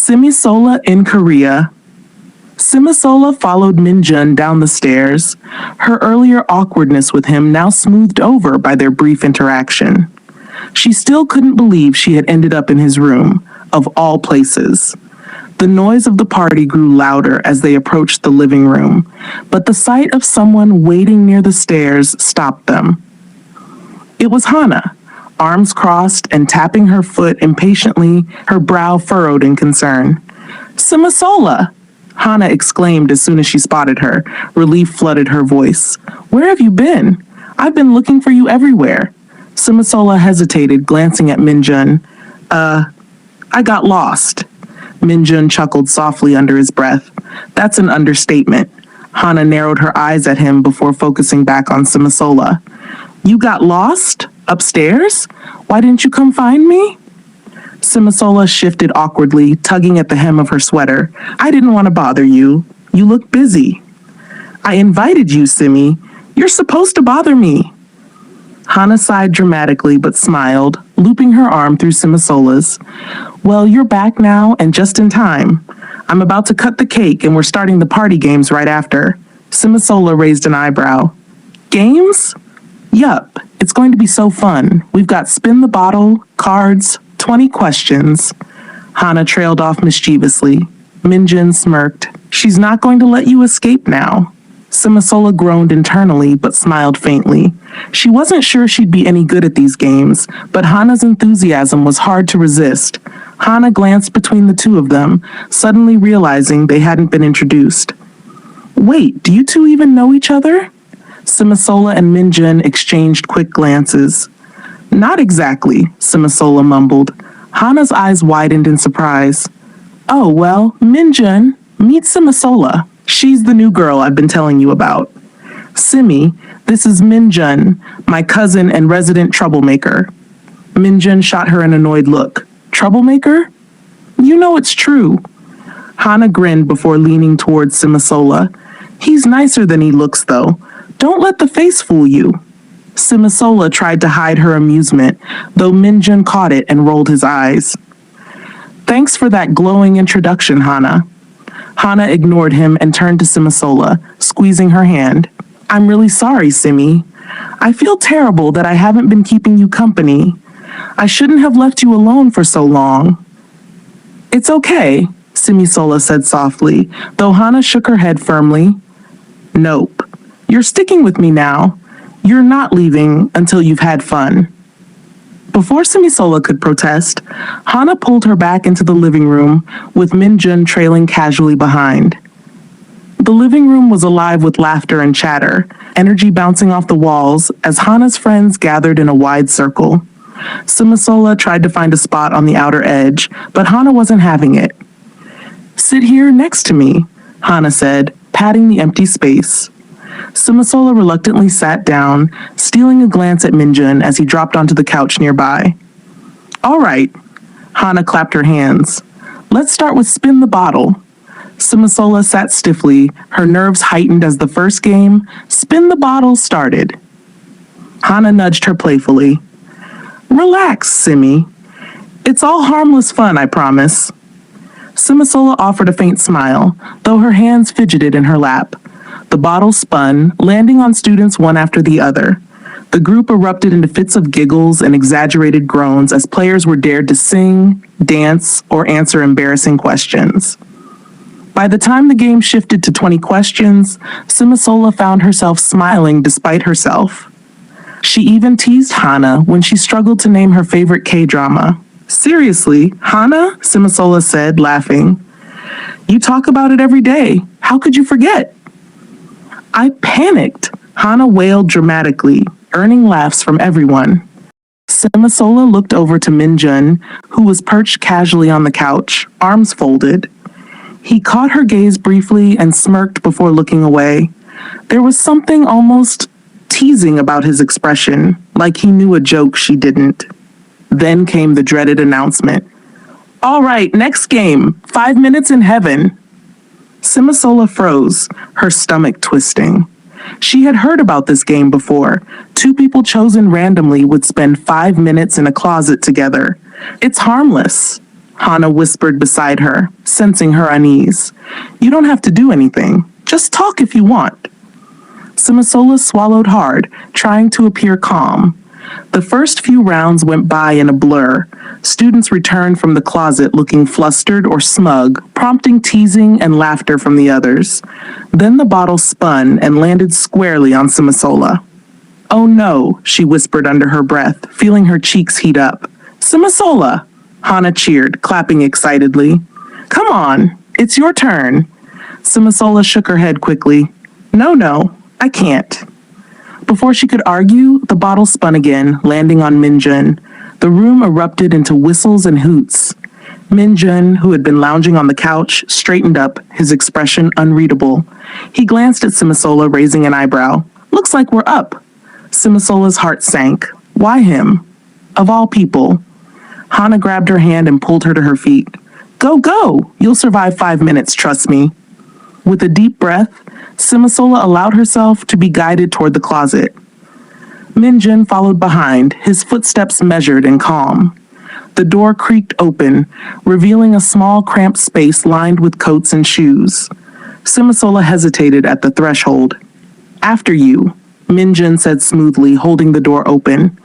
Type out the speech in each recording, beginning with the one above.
SIMISOLA in Korea. SIMISOLA followed Minjun down the stairs, her earlier awkwardness with him now smoothed over by their brief interaction. She still couldn't believe she had ended up in his room, of all places. The noise of the party grew louder as they approached the living room, but the sight of someone waiting near the stairs stopped them. It was Hana, arms crossed and tapping her foot impatiently, her brow furrowed in concern. "SIMISOLA!" Hana exclaimed as soon as she spotted her. Relief flooded her voice. "Where have you been? I've been looking for you everywhere." SIMISOLA hesitated, glancing at Minjun. I got lost." Minjun chuckled softly under his breath. "That's an understatement." Hana narrowed her eyes at him before focusing back on SIMISOLA. "You got lost? Upstairs? Why didn't you come find me?" SIMISOLA shifted awkwardly, tugging at the hem of her sweater. "I didn't want to bother you. You look busy." "I invited you, Simi. You're supposed to bother me." Hana sighed dramatically but smiled, looping her arm through SIMISOLA's. "Well, you're back now and just in time. I'm about to cut the cake and we're starting the party games right after." SIMISOLA raised an eyebrow. "Games?" "Yup, it's going to be so fun. We've got spin the bottle, cards, 20 questions." Hana trailed off mischievously. Minjun smirked. "She's not going to let you escape now." SIMISOLA groaned internally but smiled faintly. She wasn't sure she'd be any good at these games, but Hana's enthusiasm was hard to resist. Hana glanced between the two of them, suddenly realizing they hadn't been introduced. "Wait, do you two even know each other?" SIMISOLA and Minjun exchanged quick glances. "Not exactly," SIMISOLA mumbled. Hana's eyes widened in surprise. "Oh, well, Minjun, meet SIMISOLA. She's the new girl I've been telling you about. Simi, this is Minjun, my cousin and resident troublemaker." Minjun shot her an annoyed look. "Troublemaker? You know it's true." Hana grinned before leaning towards SIMISOLA. "He's nicer than he looks, though. Don't let the face fool you." SIMISOLA tried to hide her amusement, though Minjun caught it and rolled his eyes. "Thanks for that glowing introduction, Hana." Hana ignored him and turned to SIMISOLA, squeezing her hand. "I'm really sorry, Simi. I feel terrible that I haven't been keeping you company. I shouldn't have left you alone for so long." "It's okay," SIMISOLA said softly, though Hana shook her head firmly. "Nope. You're sticking with me now. You're not leaving until you've had fun." Before SIMISOLA could protest, Hana pulled her back into the living room, with Minjun trailing casually behind. The living room was alive with laughter and chatter, energy bouncing off the walls as Hana's friends gathered in a wide circle. SIMISOLA tried to find a spot on the outer edge, but Hana wasn't having it. "Sit here next to me," Hana said, patting the empty space. SIMISOLA reluctantly sat down, stealing a glance at Minjun as he dropped onto the couch nearby. "All right." Hana clapped her hands. "Let's start with spin the bottle." SIMISOLA sat stiffly, her nerves heightened as the first game, Spin the Bottle, started. Hana nudged her playfully. "Relax, Simi. It's all harmless fun, I promise." SIMISOLA offered a faint smile, though her hands fidgeted in her lap. The bottle spun, landing on students one after the other. The group erupted into fits of giggles and exaggerated groans as players were dared to sing, dance, or answer embarrassing questions. By the time the game shifted to 20 questions, SIMISOLA found herself smiling despite herself. She even teased Hana when she struggled to name her favorite K-drama. "Seriously, Hana?" SIMISOLA said, laughing. "You talk about it every day. How could you forget?" "I panicked," Hana wailed dramatically, earning laughs from everyone. SIMISOLA looked over to Minjun, who was perched casually on the couch, arms folded. He caught her gaze briefly and smirked before looking away. There was something almost teasing about his expression, like he knew a joke she didn't. Then came the dreaded announcement. "All right, next game, 5 minutes in heaven." SIMISOLA froze, her stomach twisting. She had heard about this game before. Two people chosen randomly would spend 5 minutes in a closet together. It's harmless. Hana whispered beside her, sensing her unease. You don't have to do anything. Just talk if you want. SIMISOLA swallowed hard, trying to appear calm. The first few rounds went by in a blur. Students returned from the closet looking flustered or smug, prompting teasing and laughter from the others. Then the bottle spun and landed squarely on SIMISOLA. Oh no, she whispered under her breath, feeling her cheeks heat up. SIMISOLA! Hana cheered, clapping excitedly. Come on, it's your turn. SIMISOLA shook her head quickly. No, I can't. Before she could argue, the bottle spun again, landing on Minjun. The room erupted into whistles and hoots. Minjun, who had been lounging on the couch, straightened up, his expression unreadable. He glanced at SIMISOLA, raising an eyebrow. Looks like we're up. SIMISOLA's heart sank. Why him? Of all people. Hana grabbed her hand and pulled her to her feet. Go! You'll survive 5 minutes, trust me. With a deep breath, SIMISOLA allowed herself to be guided toward the closet. Minjun followed behind, his footsteps measured and calm. The door creaked open, revealing a small, cramped space lined with coats and shoes. SIMISOLA hesitated at the threshold. After you, Minjun said smoothly, holding the door open.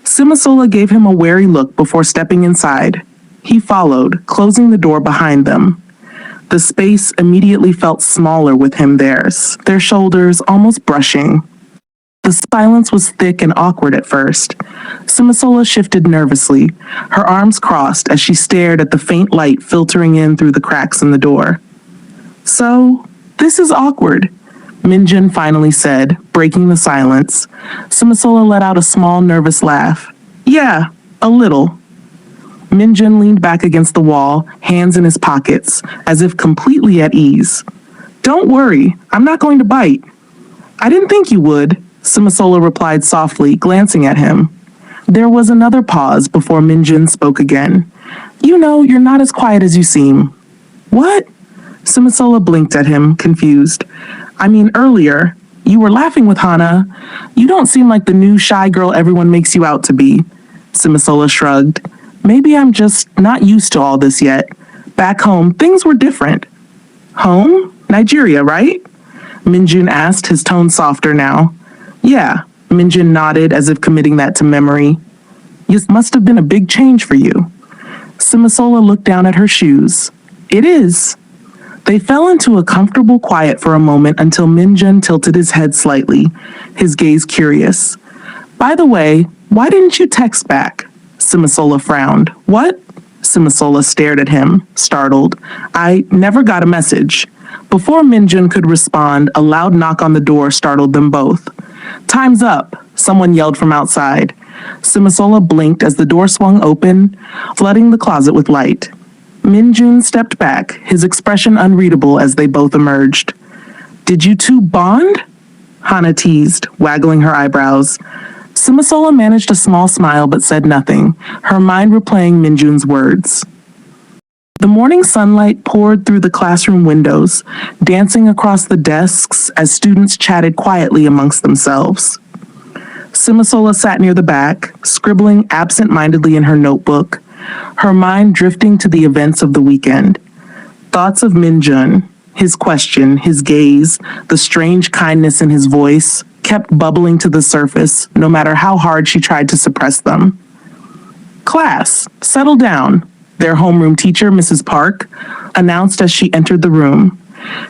SIMISOLA gave him a wary look before stepping inside. He followed, closing the door behind them. The space immediately felt smaller with him there, their shoulders almost brushing. The silence was thick and awkward at first. SIMISOLA shifted nervously, her arms crossed as she stared at the faint light filtering in through the cracks in the door. So, this is awkward, Minjun finally said, breaking the silence. SIMISOLA let out a small, nervous laugh. Yeah, a little. Minjun leaned back against the wall, hands in his pockets, as if completely at ease. Don't worry, I'm not going to bite. I didn't think you would, SIMISOLA replied softly, glancing at him. There was another pause before Minjun spoke again. You know, you're not as quiet as you seem. What? SIMISOLA blinked at him, confused. I mean, earlier, you were laughing with Hana. You don't seem like the new shy girl everyone makes you out to be. SIMISOLA shrugged. Maybe I'm just not used to all this yet. Back home, things were different. Home? Nigeria, right? Minjun asked, his tone softer now. Yeah, Minjun nodded as if committing that to memory. It must have been a big change for you. SIMISOLA looked down at her shoes. It is. They fell into a comfortable quiet for a moment until Minjun tilted his head slightly, his gaze curious. By the way, why didn't you text back? SIMISOLA frowned. What? SIMISOLA stared at him, startled. I never got a message. Before Minjun could respond, a loud knock on the door startled them both. Time's up, someone yelled from outside. SIMISOLA blinked as the door swung open, flooding the closet with light. Minjun stepped back, his expression unreadable as they both emerged. Did you two bond? Hana teased, waggling her eyebrows. SIMISOLA managed a small smile but said nothing, her mind replaying Minjun's words. The morning sunlight poured through the classroom windows, dancing across the desks as students chatted quietly amongst themselves. SIMISOLA sat near the back, scribbling absent-mindedly in her notebook, her mind drifting to the events of the weekend. Thoughts of Minjun, his question, his gaze, the strange kindness in his voice, kept bubbling to the surface, no matter how hard she tried to suppress them. Class, settle down, their homeroom teacher, Mrs. Park, announced as she entered the room.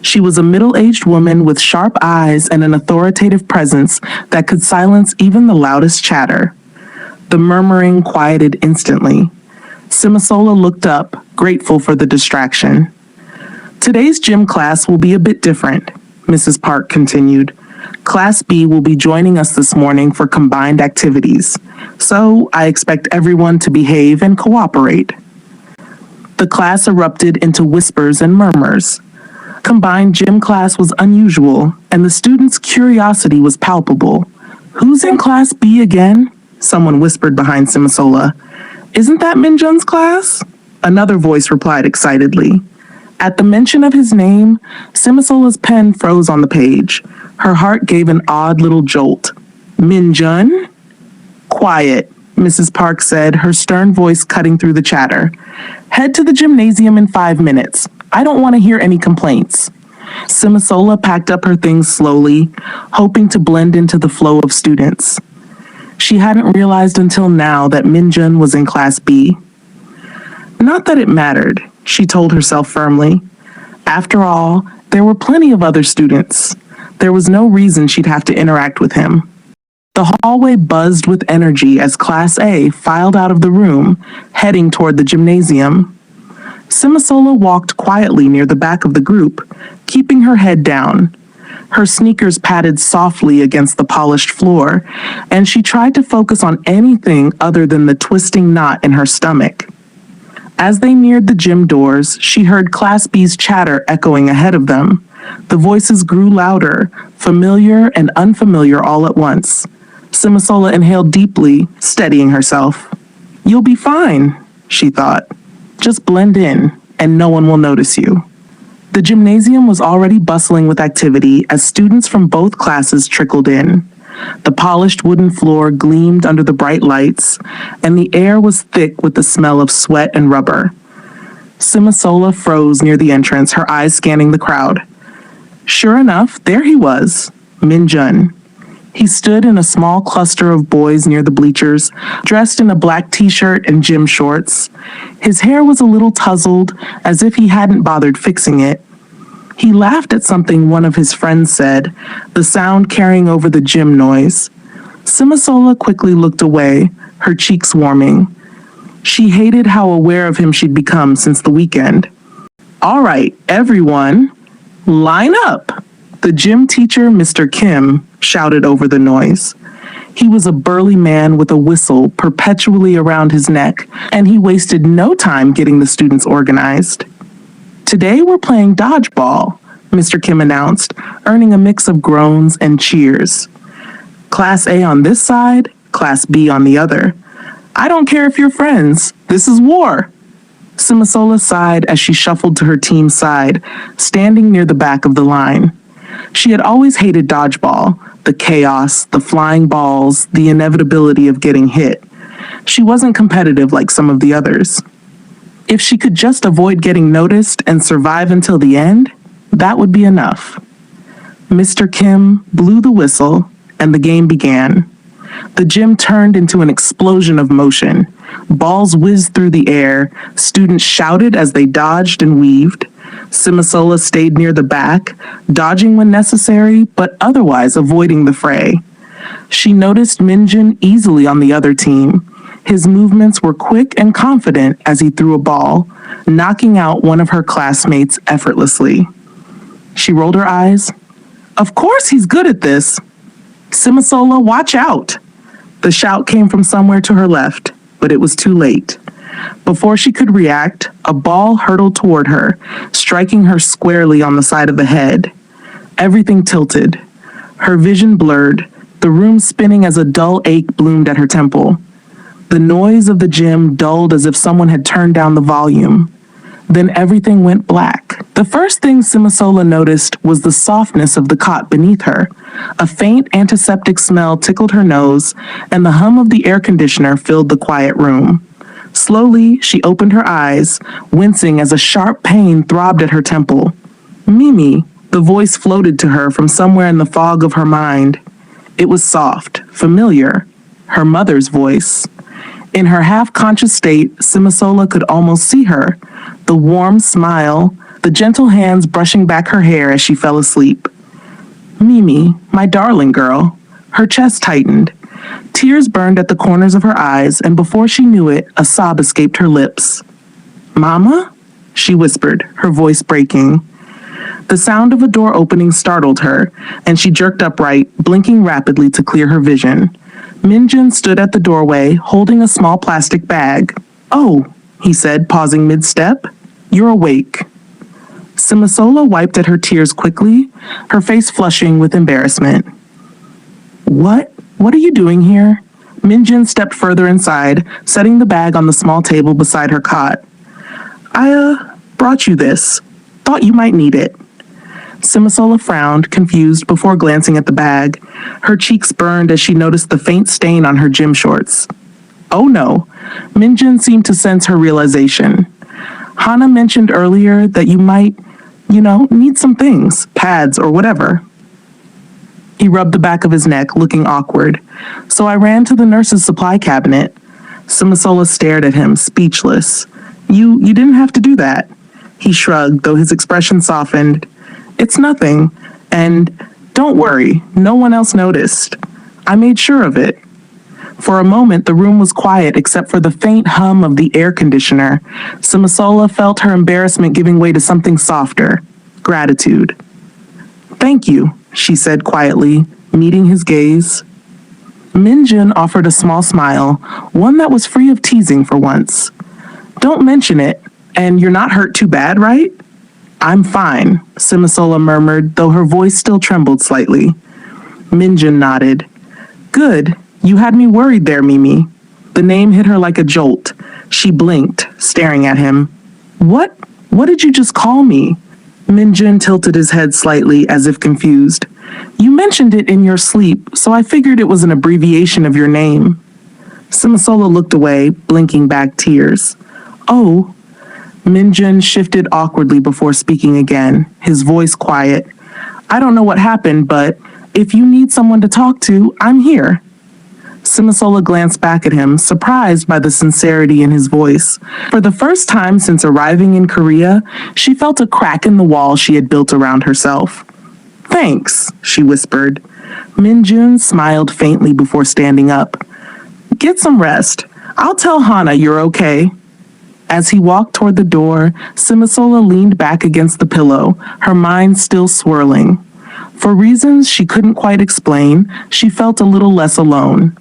She was a middle-aged woman with sharp eyes and an authoritative presence that could silence even the loudest chatter. The murmuring quieted instantly. SIMISOLA looked up, grateful for the distraction. Today's gym class will be a bit different, Mrs. Park continued. Class B will be joining us this morning for combined activities, so I expect everyone to behave and cooperate. The class erupted into whispers and murmurs. Combined gym class was unusual, and the students' curiosity was palpable. Who's in Class B again? Someone whispered behind SIMISOLA. Isn't that Minjun's class? Another voice replied excitedly. At the mention of his name, SIMISOLA's pen froze on the page. Her heart gave an odd little jolt. Minjun? Quiet, Mrs. Park said, her stern voice cutting through the chatter. "Head to the gymnasium in 5 minutes. I don't want to hear any complaints." SIMISOLA packed up her things slowly, hoping to blend into the flow of students. She hadn't realized until now that Minjun was in Class B. Not that it mattered, she told herself firmly. After all, there were plenty of other students. There was no reason she'd have to interact with him. The hallway buzzed with energy as Class A filed out of the room, heading toward the gymnasium. SIMISOLA walked quietly near the back of the group, keeping her head down. Her sneakers patted softly against the polished floor, and she tried to focus on anything other than the twisting knot in her stomach. As they neared the gym doors, she heard Class B's chatter echoing ahead of them. The voices grew louder, familiar and unfamiliar all at once. SIMISOLA inhaled deeply, steadying herself. "You'll be fine," she thought. "Just blend in, and no one will notice you." The gymnasium was already bustling with activity as students from both classes trickled in. The polished wooden floor gleamed under the bright lights, and the air was thick with the smell of sweat and rubber. SIMISOLA froze near the entrance, her eyes scanning the crowd. Sure enough, there he was, Minjun. He stood in a small cluster of boys near the bleachers, dressed in a black t-shirt and gym shorts. His hair was a little tousled, as if he hadn't bothered fixing it. He laughed at something one of his friends said, the sound carrying over the gym noise. SIMISOLA quickly looked away, her cheeks warming. She hated how aware of him she'd become since the weekend. "All right, everyone, line up!" The gym teacher, Mr. Kim, shouted over the noise. He was a burly man with a whistle perpetually around his neck, and he wasted no time getting the students organized. "Today we're playing dodgeball," Mr. Kim announced, earning a mix of groans and cheers. "Class A on this side, Class B on the other. I don't care if you're friends. This is war." SIMISOLA sighed as she shuffled to her team's side, standing near the back of the line. She had always hated dodgeball, the chaos, the flying balls, the inevitability of getting hit. She wasn't competitive like some of the others. If she could just avoid getting noticed and survive until the end, that would be enough. Mr. Kim blew the whistle, and the game began. The gym turned into an explosion of motion. Balls whizzed through the air, students shouted as they dodged and weaved. SIMISOLA stayed near the back, dodging when necessary, but otherwise avoiding the fray. She noticed Minjun easily on the other team. His movements were quick and confident as he threw a ball, knocking out one of her classmates effortlessly. She rolled her eyes. "Of course he's good at this." "SIMISOLA, watch out!" The shout came from somewhere to her left, but it was too late. Before she could react, a ball hurtled toward her, striking her squarely on the side of the head. Everything tilted. Her vision blurred, the room spinning as a dull ache bloomed at her temple. The noise of the gym dulled as if someone had turned down the volume. Then everything went black. The first thing SIMISOLA noticed was the softness of the cot beneath her. A faint antiseptic smell tickled her nose, and the hum of the air conditioner filled the quiet room. Slowly, she opened her eyes, wincing as a sharp pain throbbed at her temple. "Mimi," the voice floated to her from somewhere in the fog of her mind. It was soft, familiar, her mother's voice. In her half-conscious state, SIMISOLA could almost see her, the warm smile, the gentle hands brushing back her hair as she fell asleep. "Mimi, my darling girl." Her chest tightened. Tears burned at the corners of her eyes, and before she knew it, a sob escaped her lips. "Mama?" she whispered, her voice breaking. The sound of a door opening startled her, and she jerked upright, blinking rapidly to clear her vision. Minjun stood at the doorway, holding a small plastic bag. "Oh," he said, pausing mid-step. "You're awake." SIMISOLA wiped at her tears quickly, her face flushing with embarrassment. What are you doing here?" Minjun stepped further inside, setting the bag on the small table beside her cot. I brought you this. Thought you might need it." SIMISOLA frowned, confused, before glancing at the bag. Her cheeks burned as she noticed the faint stain on her gym shorts. Oh no. Minjun seemed to sense her realization. Hana mentioned earlier that you might, need some things, pads or whatever. He rubbed the back of his neck, looking awkward. So I ran to the nurse's supply cabinet. Simisola stared at him, speechless. You didn't have to do that. He shrugged, though his expression softened. It's nothing. And don't worry, no one else noticed. I made sure of it. For a moment, the room was quiet except for the faint hum of the air conditioner. Simisola felt her embarrassment giving way to something softer, gratitude. Thank you, she said quietly, meeting his gaze. Minjun offered a small smile, one that was free of teasing for once. Don't mention it, and you're not hurt too bad, right? I'm fine, Simisola murmured, though her voice still trembled slightly. Minjun nodded. Good. You had me worried there, Mimi. The name hit her like a jolt. She blinked, staring at him. What did you just call me? Minjun tilted his head slightly, as if confused. You mentioned it in your sleep, so I figured it was an abbreviation of your name. Simisola looked away, blinking back tears. Oh. Minjun shifted awkwardly before speaking again, his voice quiet. I don't know what happened, but if you need someone to talk to, I'm here. Simisola glanced back at him, surprised by the sincerity in his voice. For the first time since arriving in Korea, she felt a crack in the wall she had built around herself. Thanks, she whispered. Minjun smiled faintly before standing up. Get some rest. I'll tell Hana you're okay. As he walked toward the door, Simisola leaned back against the pillow, her mind still swirling. For reasons she couldn't quite explain, she felt a little less alone.